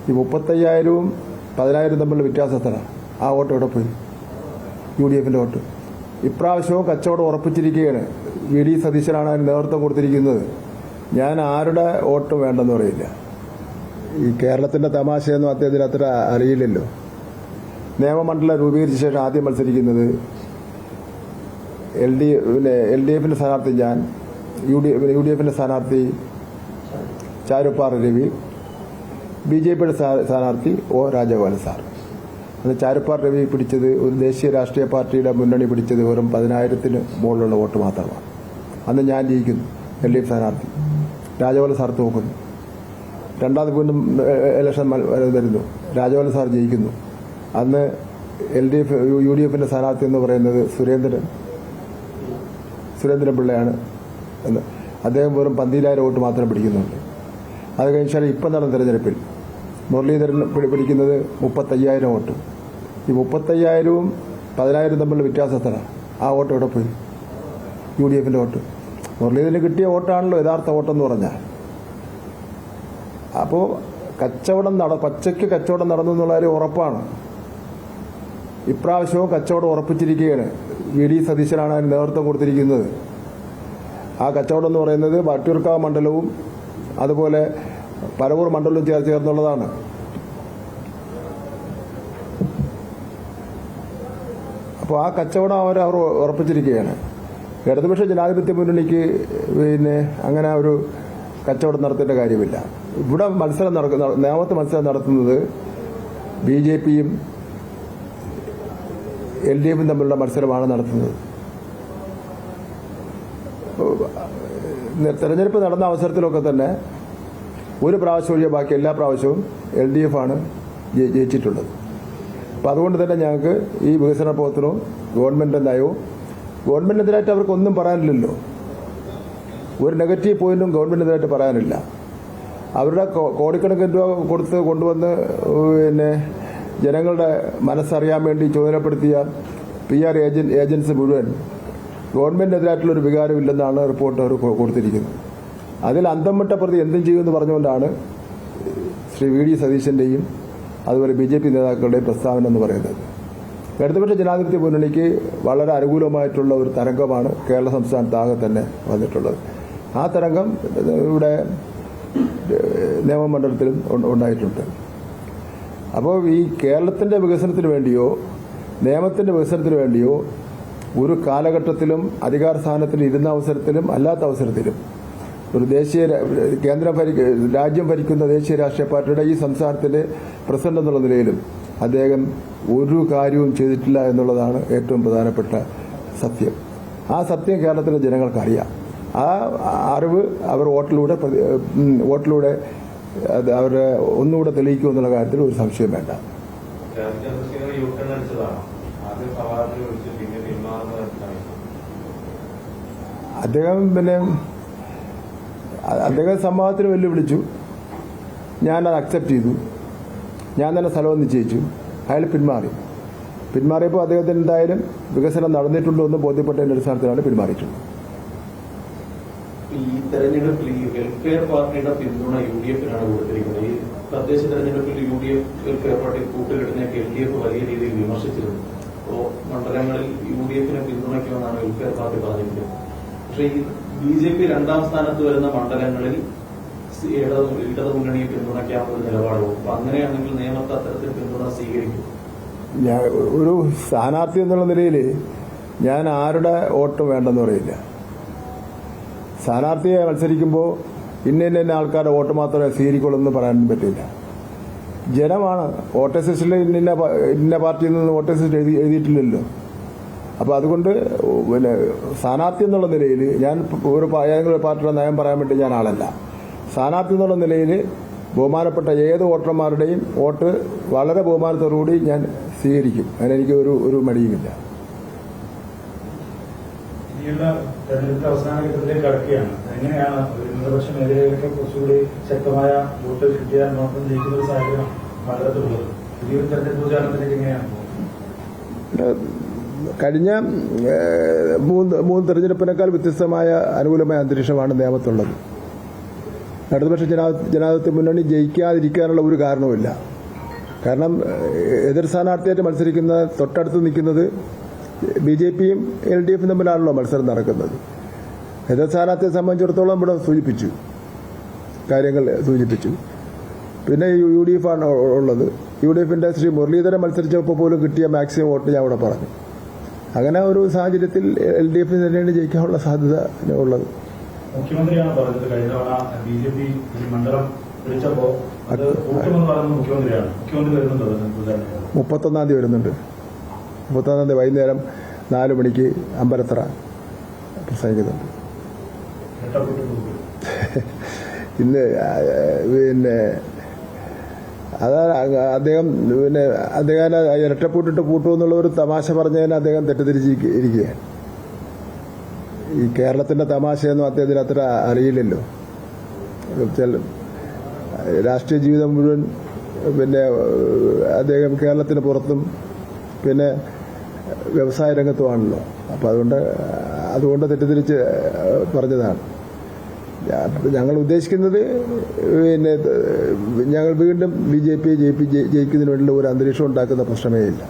ഈ 35,000-ഉം 10,000 തമ്മിലുള്ള വ്യത്യാസത്തിലാണ്. ആ വോട്ട് ഇവിടെ പോയി, UDFന്റെ വോട്ട്. ഇപ്രാവശ്യവും കച്ചവടം ഉറപ്പിച്ചിരിക്കുകയാണ്. VD സതീശനാണ് അതിന് നേതൃത്വം കൊടുത്തിരിക്കുന്നത്. ഞാൻ ആരുടെ വോട്ടും വേണ്ടെന്ന് പറയില്ല. ഈ കേരളത്തിന്റെ തമാശയൊന്നും അദ്ദേഹത്തിന് അത്ര അറിയില്ലല്ലോ. നിയമമണ്ഡലം രൂപീകരിച്ച ശേഷം ആദ്യം മത്സരിക്കുന്നത് LDFന്റെ സ്ഥാനാർത്ഥി ഞാൻ, UDFന്റെ സ്ഥാനാർത്ഥി ചാരുപ്പാറ രവി, BJPയുടെ സ്ഥാനാർത്ഥി O രാജഗോപാലൻ സാർ. അത് ചാരുപ്പാറ രവി പിടിച്ചത് ഒരു ദേശീയ രാഷ്ട്രീയ പാർട്ടിയുടെ മുന്നണി പിടിച്ചത് വെറും 10,000-ന് മുകളിലുള്ള വോട്ട് മാത്രമാണ്. അന്ന് ഞാൻ ജയിക്കുന്നു, LDF സ്ഥാനാർത്ഥി. രാജഗോപാലൻ സാർ തോക്കുന്നു. രണ്ടാമത് വീണ്ടും ഇലക്ഷൻ വരുന്നു, രാജഗോപാലൻ സാർ ജയിക്കുന്നു. അന്ന് UDFന്റെ സ്ഥാനാർത്ഥി എന്ന് പറയുന്നത് സുരേന്ദ്രൻ പിള്ളയാണ്. അദ്ദേഹം വെറും 12,000 വോട്ട് മാത്രം പിടിക്കുന്നുണ്ട്. അത് കഴിഞ്ഞാൽ ഇപ്പം നടന്ന തെരഞ്ഞെടുപ്പിൽ മുരളീധരൻ പിടിക്കുന്നത് 35,000 വോട്ട്. ഈ 35,000-ഉം 10,000 തമ്മിലുള്ള വ്യത്യാസത്തിലാണ്. ആ വോട്ട് ഇവിടെ പോയി, UDFന്റെ വോട്ട്. മുരളീധരന് കിട്ടിയ വോട്ടാണല്ലോ യഥാർത്ഥ വോട്ടെന്ന് പറഞ്ഞാൽ. അപ്പോൾ പച്ചയ്ക്ക് കച്ചവടം നടന്നു എന്നുള്ള കാര്യം ഉറപ്പാണ്. ഇപ്രാവശ്യവും കച്ചവടം ഉറപ്പിച്ചിരിക്കുകയാണ്. VD സതീശനാണ് അതിന് നേതൃത്വം കൊടുത്തിരിക്കുന്നത്. ആ കച്ചവടം എന്ന് പറയുന്നത് വട്ടിയൂർക്കാവ് മണ്ഡലവും അതുപോലെ പരവൂർ മണ്ഡലവും ചേർന്നുള്ളതാണ്. അപ്പോൾ ആ കച്ചവടം അവർ ഉറപ്പിച്ചിരിക്കുകയാണ്. ഇടതുപക്ഷ ജനാധിപത്യ മുന്നണിക്ക് അങ്ങനെ ഒരു കച്ചവടം നടത്തേണ്ട കാര്യമില്ല. ഇവിടെ നേമത്ത് മത്സരം നടത്തുന്നത് BJPയും LDFും തമ്മിലുള്ള മത്സരമാണ് നടത്തുന്നത്. തെരഞ്ഞെടുപ്പ് നടന്ന അവസരത്തിലൊക്കെ തന്നെ ഒരു പ്രാവശ്യം ഒഴികെ ബാക്കി എല്ലാ പ്രാവശ്യവും LDF ആണ് ജയിച്ചിട്ടുള്ളത്. അപ്പം അതുകൊണ്ട് തന്നെ ഞങ്ങൾക്ക് ഈ വികസന പ്രവർത്തനവും ഗവൺമെന്റ് നയവും ഗവൺമെന്റിനെതിരായിട്ട് അവർക്കൊന്നും പറയാനില്ലല്ലോ. ഒരു നെഗറ്റീവ് പോയിന്റും ഗവൺമെന്റിനെതിരായിട്ട് പറയാനില്ല. അവരുടെ കോടിക്കണക്കിന് രൂപ കൊണ്ടുവന്ന് ജനങ്ങളുടെ മനസ്സറിയാൻ വേണ്ടി ചുമതലപ്പെടുത്തിയ PR ഏജൻസി മുഴുവൻ ഗവൺമെന്റിനെതിരായിട്ടുള്ളൊരു വികാരമില്ലെന്നാണ് റിപ്പോർട്ട് അവർ കൊടുത്തിരിക്കുന്നത്. അതിൽ അന്തം വിട്ട പ്രതി എന്തും ചെയ്യുമെന്ന് പറഞ്ഞുകൊണ്ടാണ് ശ്രീ VD സതീശന്റെയും അതുപോലെ BJP നേതാക്കളുടെയും പ്രസ്താവന എന്ന് പറയുന്നത്. ഇടതുപക്ഷ ജനാധിപത്യ മുന്നണിക്ക് വളരെ അനുകൂലമായിട്ടുള്ള ഒരു തരംഗമാണ് കേരള സംസ്ഥാനത്താകെ തന്നെ വന്നിട്ടുള്ളത്. ആ തരംഗം ഇവിടെ നിയമമണ്ഡലത്തിലും ഉണ്ടായിട്ടുണ്ട്. അപ്പോൾ ഈ കേരളത്തിന്റെ വികസനത്തിന് വേണ്ടിയോ നിയമത്തിന്റെ വികസനത്തിന് വേണ്ടിയോ ഒരു കാലഘട്ടത്തിലും അധികാര സ്ഥാനത്തിൽ ഇരുന്ന അവസരത്തിലും അല്ലാത്ത അവസരത്തിലും ഒരു രാജ്യം ഭരിക്കുന്ന ദേശീയ രാഷ്ട്രീയ പാർട്ടിയുടെ ഈ സംസ്ഥാനത്തിന്റെ പ്രസിഡന്റ് എന്നുള്ള നിലയിലും അദ്ദേഹം ഒരു കാര്യവും ചെയ്തിട്ടില്ല എന്നുള്ളതാണ് ഏറ്റവും പ്രധാനപ്പെട്ട സത്യം. ആ സത്യം കേരളത്തിലെ ജനങ്ങൾക്കറിയാം. ആ അറിവ് അവർ വോട്ടിലൂടെ അവരെ ഒന്നുകൂടെ തെളിയിക്കും എന്നുള്ള കാര്യത്തിൽ ഒരു സംശയം വേണ്ട. അദ്ദേഹം സംവാദത്തിന് വെല്ലുവിളിച്ചു. ഞാനത് അക്സെപ്റ്റ് ചെയ്തു. ഞാൻ തന്നെ സ്ഥലവും നിശ്ചയിച്ചു. അയാൾ പിന്മാറിയപ്പോൾ അദ്ദേഹത്തിന് എന്തായാലും വികസനം നടന്നിട്ടുണ്ടോ എന്ന് ബോധ്യപ്പെട്ടതിന്റെ അടിസ്ഥാനത്തിലാണ് പിന്മാറിയിട്ടുള്ളത്. ഈ തെരഞ്ഞെടുപ്പിൽ ഈ വെൽഫെയർ പാർട്ടിയുടെ പിന്തുണ UDFനാണ് കൊടുത്തിരിക്കുന്നത്. ഈ തദ്ദേശ തെരഞ്ഞെടുപ്പിൽ UDF വെൽഫെയർ പാർട്ടി കൂട്ടുകെട്ടിനെയൊക്കെ LDF വലിയ രീതിയിൽ വിമർശിച്ചിരുന്നു. അപ്പോൾ മണ്ഡലങ്ങളിൽ UDFനെ പിന്തുണയ്ക്കുമെന്നാണ് വെൽഫെയർ പാർട്ടി പറഞ്ഞിരിക്കുന്നത്. പക്ഷേ ഈ BJP രണ്ടാം സ്ഥാനത്ത് വരുന്ന മണ്ഡലങ്ങളിൽ ഇടതു മുന്നണിയെ പിന്തുണയ്ക്കാവുന്ന നിലപാടും. അപ്പൊ അങ്ങനെയാണെങ്കിൽ നിയമത്തെ അത്തരത്തിൽ പിന്തുണ സ്വീകരിക്കും. ഒരു സ്ഥാനാർത്ഥി എന്നുള്ള നിലയിൽ ഞാൻ ആരുടെ വോട്ടും വേണ്ടെന്ന് പറയില്ല. സ്ഥാനാർത്ഥിയെ മത്സരിക്കുമ്പോൾ ഇന്ന ആൾക്കാരുടെ വോട്ട് മാത്രമേ സ്വീകരിക്കുള്ളൂ എന്ന് പറയാൻ പറ്റില്ല. ജനമാണ് വോട്ടേഴ്സ് ലിസ്റ്റിൽ ഇന്ന പാർട്ടിയിൽ നിന്ന് വോട്ടേഴ്സ് ലിസ്റ്റ് എഴുതിയിട്ടില്ലല്ലോ. അപ്പോൾ അതുകൊണ്ട് സ്ഥാനാർത്ഥി എന്നുള്ള നിലയിൽ ഞാൻ ഏതെങ്കിലും ഒരു പാർട്ടിയുടെ നയം പറയാൻ വേണ്ടി ഞാൻ ആളല്ല. സ്ഥാനാർത്ഥി എന്നുള്ള നിലയിൽ ബഹുമാനപ്പെട്ട ഏത് വോട്ടർമാരുടെയും വോട്ട് വളരെ ബഹുമാനത്തോടുകൂടി ഞാൻ സ്വീകരിക്കും. അതിനെനിക്ക് ഒരു മടിയുമില്ല. തെരഞ്ഞെടുപ്പ് അവസാന ഘട്ടത്തിലേക്ക് കടക്കുകയാണ്. എങ്ങനെയാണ് ന്യൂനപക്ഷ മേഖലയിലൊക്കെ കുറച്ചുകൂടി ശക്തമായ വോട്ട് കിട്ടിയാൽ മാത്രം ജയിക്കുന്ന ഒരു സാഹചര്യം മണ്ഡലത്തിലുള്ളത്? പുതിയൊരു തെരഞ്ഞെടുപ്പ് പ്രചാരണത്തിലേക്ക് എങ്ങനെയാണ് കഴിഞ്ഞ മൂന്ന് തെരഞ്ഞെടുപ്പിനേക്കാൾ വ്യത്യസ്തമായ അനുകൂലമായ അന്തരീക്ഷമാണ് നിയമത്തുള്ളത്. ഇടതുപക്ഷ ജനാധിപത്യ മുന്നണി ജയിക്കാതിരിക്കാനുള്ള ഒരു കാരണവുമില്ല. കാരണം എതിർ സ്ഥാനാർത്ഥിയായിട്ട് മത്സരിക്കുന്ന തൊട്ടടുത്ത് നിൽക്കുന്നത് BJPയും LDFും തമ്മിലാണല്ലോ മത്സരം നടക്കുന്നത്. എതിർ സ്ഥാനാർത്ഥിയെ സംബന്ധിച്ചിടത്തോളം ഇവിടെ കാര്യങ്ങൾ സൂചിപ്പിച്ചു. പിന്നെ UDF ആണ് ഉള്ളത്. UDFന്റെ ശ്രീ മുരളീധരൻ മത്സരിച്ചപ്പോൾ പോലും കിട്ടിയ മാക്സിമം വോട്ട് ഞാൻ ഇവിടെ പറഞ്ഞു. അങ്ങനെ ഒരു സാഹചര്യത്തിൽ LDF തന്നെയാണ് ജയിക്കാനുള്ള സാധ്യത ഉള്ളത്. മുഖ്യമന്ത്രിയാണ് പറഞ്ഞത് കഴിഞ്ഞ തവണ BJP മണ്ഡലം വിളിച്ചപ്പോ അത് കൂട്ടുമെന്ന് പറയുന്നത് മുഖ്യമന്ത്രിയാണ്. മുഖ്യമന്ത്രി വരുന്നുണ്ടോ? 31-ാം തീയതി വരുന്നുണ്ട്. 31-ാം തീയതി വൈകുന്നേരം 4 മണിക്ക് അമ്പലത്തറ പ്രസംഗിക്കുന്നുണ്ട്. ഇന്ന് പിന്നെ അദ്ദേഹം ഇരട്ടപ്പൂട്ടിട്ട് പൂട്ടുമെന്നുള്ള ഒരു തമാശ പറഞ്ഞതിന് അദ്ദേഹം തെറ്റിദ്ധരിച്ചിരിക്കുകയാണ്. ഈ കേരളത്തിന്റെ തമാശയൊന്നും അദ്ദേഹത്തിന് അത്ര അറിയില്ലല്ലോ. രാഷ്ട്രീയ ജീവിതം മുഴുവൻ പിന്നെ അദ്ദേഹം കേരളത്തിന് പുറത്തും പിന്നെ വ്യവസായ രംഗത്തുമാണല്ലോ. അപ്പം അതുകൊണ്ട് തെറ്റിദ്ധരിച്ച് പറഞ്ഞതാണ്. ഞങ്ങൾ ഉദ്ദേശിക്കുന്നത് പിന്നെ ഞങ്ങൾ വീണ്ടും BJP ജയിക്കുന്നതിന് വേണ്ടിയുള്ള ഒരു അന്തരീക്ഷം ഉണ്ടാക്കുന്ന പ്രശ്നമേ ഇല്ല.